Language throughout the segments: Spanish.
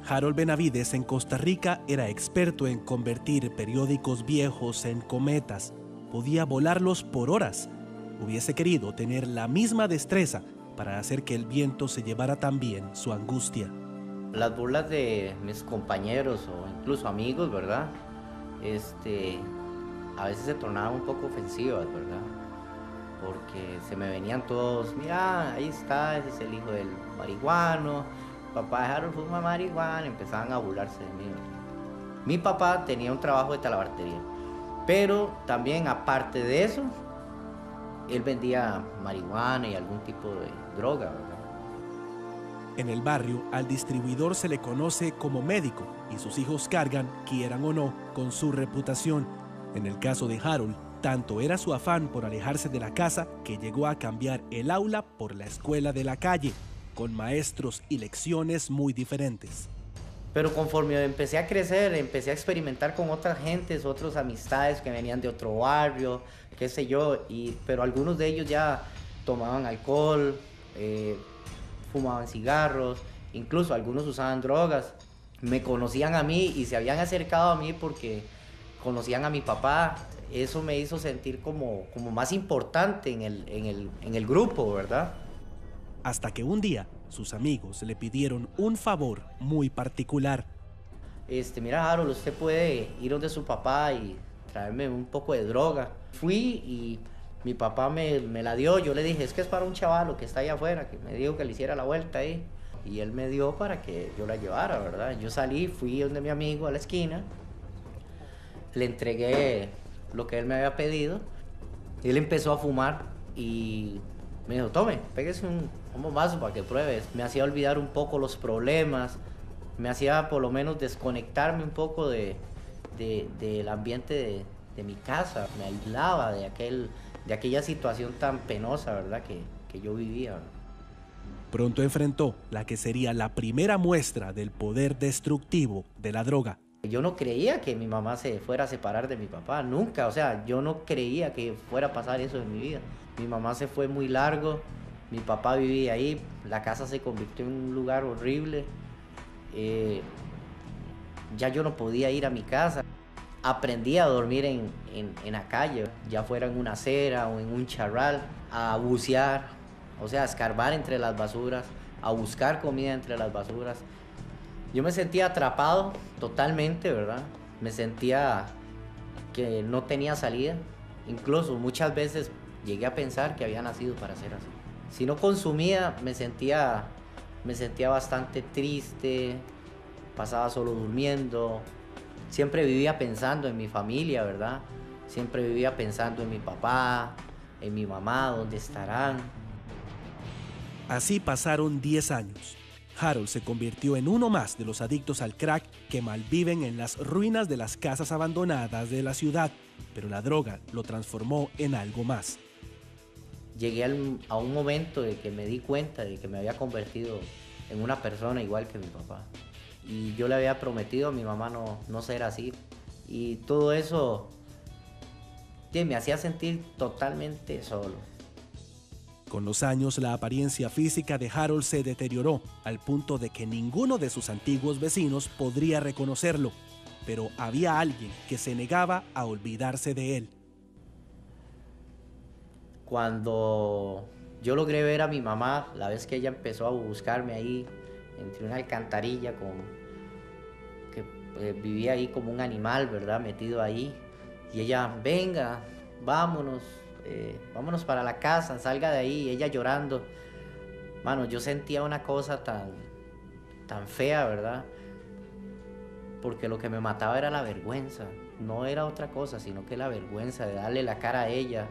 Harold Benavides en Costa Rica era experto en convertir periódicos viejos en cometas. Podía volarlos por horas. Hubiese querido tener la misma destreza para hacer que el viento se llevara también su angustia. Las burlas de mis compañeros o incluso amigos, ¿verdad? A veces se tornaban un poco ofensivas, ¿verdad? Porque se me venían todos, mira, ahí está, ese es el hijo del marihuano, papá de Harold fuma marihuana, empezaban a burlarse de mí, ¿verdad? Mi papá tenía un trabajo de talabartería, pero también aparte de eso, él vendía marihuana y algún tipo de droga, ¿verdad? En el barrio, al distribuidor se le conoce como médico y sus hijos cargan, quieran o no, con su reputación. En el caso de Harold, tanto era su afán por alejarse de la casa que llegó a cambiar el aula por la escuela de la calle, con maestros y lecciones muy diferentes. Pero conforme empecé a crecer, empecé a experimentar con otras gentes, otras amistades que venían de otro barrio, qué sé yo, pero algunos de ellos ya tomaban alcohol, fumaban cigarros, incluso algunos usaban drogas. Me conocían a mí y se habían acercado a mí porque conocían a mi papá. Eso me hizo sentir como más importante en el grupo, ¿verdad? Hasta que un día sus amigos le pidieron un favor muy particular. Mira, Harold, usted puede ir donde su papá y traerme un poco de droga. Fui y mi papá me la dio. Yo le dije, es que es para un chavalo que está allá afuera, que me dijo que le hiciera la vuelta ahí. Y él me dio para que yo la llevara, ¿verdad? Yo salí, fui donde mi amigo a la esquina, le entregué lo que él me había pedido. Él empezó a fumar y me dijo, tome, pégese un bombazo para que pruebes. Me hacía olvidar un poco los problemas, me hacía por lo menos desconectarme un poco del ambiente de mi casa. Me aislaba de aquella situación tan penosa, ¿verdad? Que yo vivía, ¿verdad? Pronto enfrentó la que sería la primera muestra del poder destructivo de la droga. Yo no creía que mi mamá se fuera a separar de mi papá, nunca. O sea, yo no creía que fuera a pasar eso en mi vida. Mi mamá se fue muy largo, mi papá vivía ahí, la casa se convirtió en un lugar horrible. Ya yo no podía ir a mi casa. Aprendí a dormir en la calle, ya fuera en una acera o en un charral, a bucear, o sea, a escarbar entre las basuras, a buscar comida entre las basuras. Yo me sentía atrapado totalmente, ¿verdad? Me sentía que no tenía salida. Incluso muchas veces llegué a pensar que había nacido para ser así. Si no consumía, me sentía bastante triste, pasaba solo durmiendo. Siempre vivía pensando en mi familia, ¿verdad? Siempre vivía pensando en mi papá, en mi mamá, dónde estarán. Así pasaron 10 años. Harold se convirtió en uno más de los adictos al crack que malviven en las ruinas de las casas abandonadas de la ciudad, pero la droga lo transformó en algo más. Llegué a un momento de que me di cuenta de que me había convertido en una persona igual que mi papá. Y yo le había prometido a mi mamá no ser así. Y todo eso me hacía sentir totalmente solo. Con los años, la apariencia física de Harold se deterioró al punto de que ninguno de sus antiguos vecinos podría reconocerlo, pero había alguien que se negaba a olvidarse de él. Cuando yo logré ver a mi mamá, la vez que ella empezó a buscarme ahí entre una alcantarilla que vivía ahí como un animal, ¿verdad? Metido ahí, y ella, venga, vámonos. Vámonos para la casa, salga de ahí, ella llorando. Mano, yo sentía una cosa tan fea, ¿verdad? Porque lo que me mataba era la vergüenza. No era otra cosa, sino que la vergüenza de darle la cara a ella,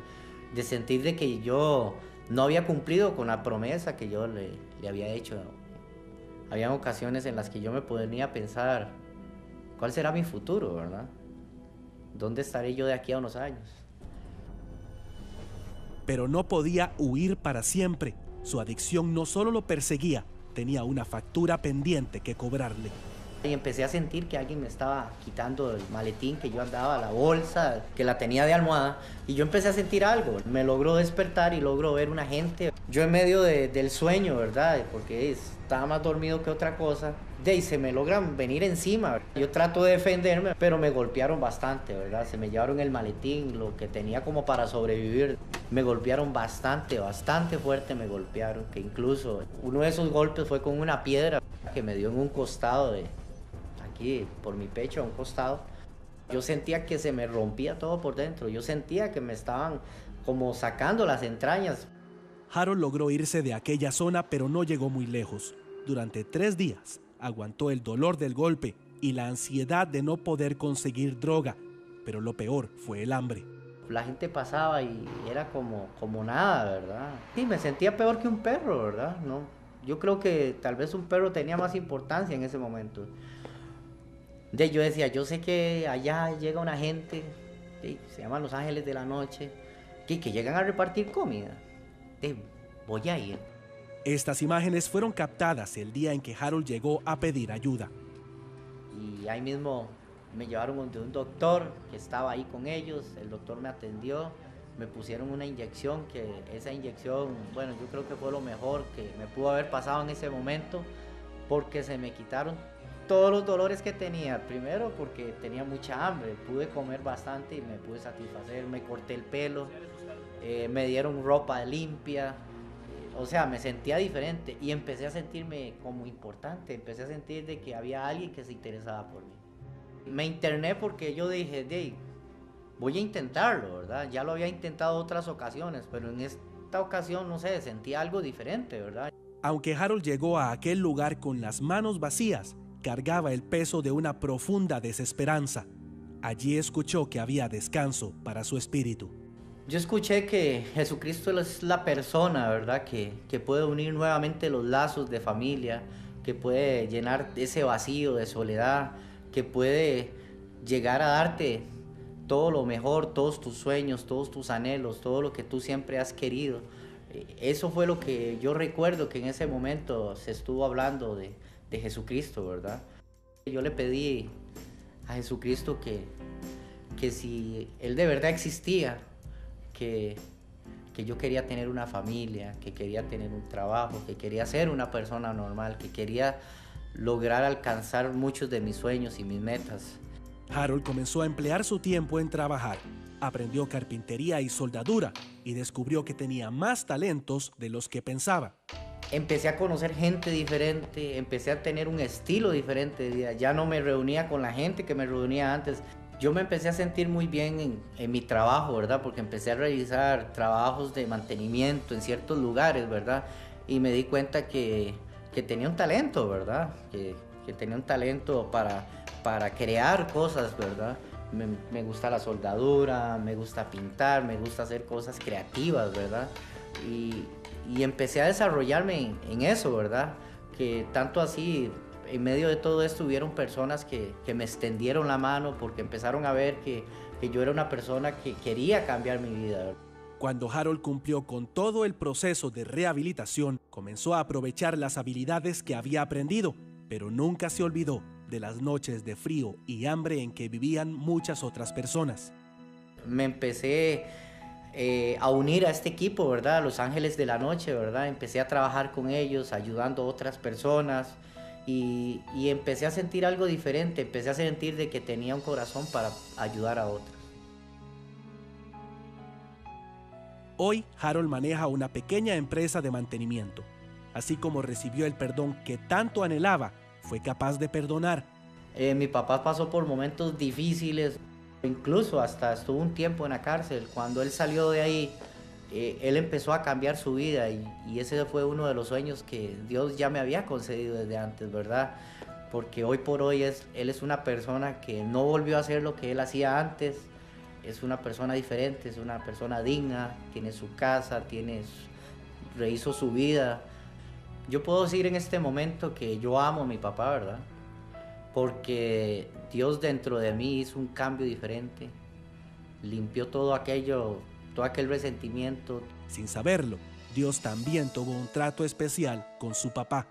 de sentir de que yo no había cumplido con la promesa que yo le había hecho. Había ocasiones en las que yo me ponía a pensar, ¿cuál será mi futuro, verdad? ¿Dónde estaré yo de aquí a unos años? Pero no podía huir para siempre. Su adicción no solo lo perseguía, tenía una factura pendiente que cobrarle. Y empecé a sentir que alguien me estaba quitando el maletín que yo andaba, la bolsa, que la tenía de almohada. Y yo empecé a sentir algo. Me logró despertar y logró ver una gente. Yo en medio del sueño, ¿verdad? Porque estaba más dormido que otra cosa. De ahí se me logran venir encima. Yo trato de defenderme, pero me golpearon bastante, ¿verdad? Se me llevaron el maletín, lo que tenía como para sobrevivir. Me golpearon bastante, bastante fuerte me golpearon, que incluso uno de esos golpes fue con una piedra que me dio en un costado de aquí, por mi pecho, a un costado. Yo sentía que se me rompía todo por dentro. Yo sentía que me estaban como sacando las entrañas. Harold logró irse de aquella zona, pero no llegó muy lejos. Durante 3 días aguantó el dolor del golpe y la ansiedad de no poder conseguir droga, pero lo peor fue el hambre. La gente pasaba y era como nada, ¿verdad? Sí, me sentía peor que un perro, ¿verdad? No, yo creo que tal vez un perro tenía más importancia en ese momento. Yo decía, yo sé que allá llega una gente, se llaman Los Ángeles de la Noche, que llegan a repartir comida. Voy a ir. Estas imágenes fueron captadas el día en que Harold llegó a pedir ayuda. Y ahí mismo me llevaron donde un doctor que estaba ahí con ellos. El doctor me atendió, me pusieron una inyección, que esa inyección, bueno, yo creo que fue lo mejor que me pudo haber pasado en ese momento, porque se me quitaron todos los dolores que tenía. Primero porque tenía mucha hambre, pude comer bastante y me pude satisfacer, me corté el pelo, me dieron ropa limpia. O sea, me sentía diferente y empecé a sentirme como importante, empecé a sentir de que había alguien que se interesaba por mí. Me interné porque yo dije, voy a intentarlo, ¿verdad? Ya lo había intentado otras ocasiones, pero en esta ocasión, no sé, sentía algo diferente, ¿verdad? Aunque Harold llegó a aquel lugar con las manos vacías, cargaba el peso de una profunda desesperanza. Allí escuchó que había descanso para su espíritu. Yo escuché que Jesucristo es la persona, ¿verdad? Que puede unir nuevamente los lazos de familia, que puede llenar ese vacío de soledad, que puede llegar a darte todo lo mejor, todos tus sueños, todos tus anhelos, todo lo que tú siempre has querido. Eso fue lo que yo recuerdo que en ese momento se estuvo hablando de Jesucristo, ¿verdad? Yo le pedí a Jesucristo que si Él de verdad existía, que yo quería tener una familia, que quería tener un trabajo, que quería ser una persona normal, que quería lograr alcanzar muchos de mis sueños y mis metas. Harold comenzó a emplear su tiempo en trabajar. Aprendió carpintería y soldadura y descubrió que tenía más talentos de los que pensaba. Empecé a conocer gente diferente, empecé a tener un estilo diferente de vida. Ya no me reunía con la gente que me reunía antes. Yo me empecé a sentir muy bien en mi trabajo, ¿verdad? Porque empecé a realizar trabajos de mantenimiento en ciertos lugares, ¿verdad? Y me di cuenta que tenía un talento, ¿verdad? Que tenía un talento para crear cosas, ¿verdad? Me gusta la soldadura, me gusta pintar, me gusta hacer cosas creativas, ¿verdad? Y empecé a desarrollarme en eso, ¿verdad? Que tanto así, en medio de todo esto hubieron personas que me extendieron la mano porque empezaron a ver que yo era una persona que quería cambiar mi vida. Cuando Harold cumplió con todo el proceso de rehabilitación, comenzó a aprovechar las habilidades que había aprendido, pero nunca se olvidó de las noches de frío y hambre en que vivían muchas otras personas. Me empecé a unir a este equipo, ¿verdad? Los Ángeles de la Noche, ¿verdad? Empecé a trabajar con ellos, ayudando a otras personas y empecé a sentir algo diferente, empecé a sentir de que tenía un corazón para ayudar a otros. Hoy, Harold maneja una pequeña empresa de mantenimiento. Así como recibió el perdón que tanto anhelaba, fue capaz de perdonar. Mi papá pasó por momentos difíciles, incluso hasta estuvo un tiempo en la cárcel. Cuando él salió de ahí, él empezó a cambiar su vida y ese fue uno de los sueños que Dios ya me había concedido desde antes, ¿verdad? Porque hoy por hoy él es una persona que no volvió a hacer lo que él hacía antes, es una persona diferente, es una persona digna, tiene su casa, rehizo su vida. Yo puedo decir en este momento que yo amo a mi papá, ¿verdad? Porque Dios dentro de mí hizo un cambio diferente, limpió todo aquel resentimiento. Sin saberlo, Dios también tuvo un trato especial con su papá.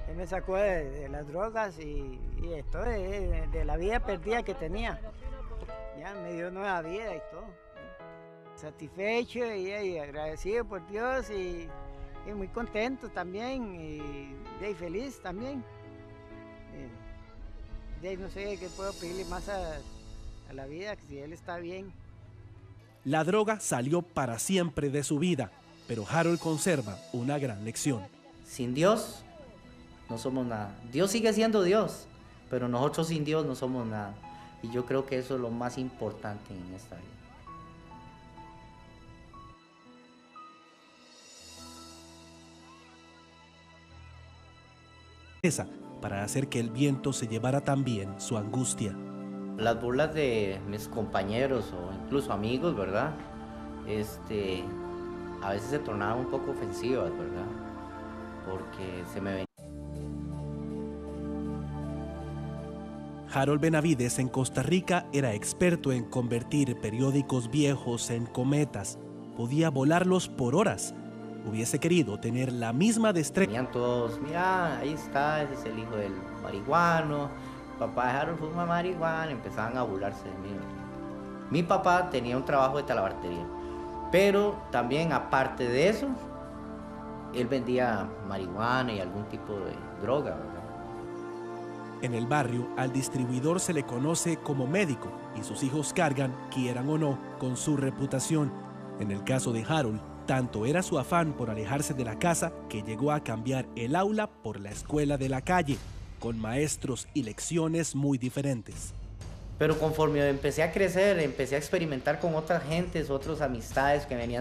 Él me sacó de las drogas y esto de la vida perdida que tenía. Ya me dio nueva vida y todo. Satisfecho y agradecido por Dios y muy contento también y feliz también. De ahí no sé qué puedo pedirle más a la vida, si él está bien. La droga salió para siempre de su vida, pero Harold conserva una gran lección. Sin Dios no somos nada. Dios sigue siendo Dios, pero nosotros sin Dios no somos nada. Y yo creo que eso es lo más importante en esta vida. Para hacer que el viento se llevara también su angustia. Las burlas de mis compañeros o incluso amigos, ¿verdad? A veces se tornaban un poco ofensivas, ¿verdad? Porque se me venía. Harold Benavides en Costa Rica era experto en convertir periódicos viejos en cometas. Podía volarlos por horas. Hubiese querido tener la misma destreza. Venían todos, mira, ahí está, ese es el hijo del marihuano. Papá de Harold fuma marihuana, empezaban a burlarse de mí. Mi papá tenía un trabajo de talabartería, pero también aparte de eso, él vendía marihuana y algún tipo de droga, ¿verdad? En el barrio, al distribuidor se le conoce como médico y sus hijos cargan, quieran o no, con su reputación. En el caso de Harold, tanto era su afán por alejarse de la casa que llegó a cambiar el aula por la escuela de la calle, con maestros y lecciones muy diferentes. Pero conforme empecé a crecer, empecé a experimentar con otras gentes, otras amistades que venían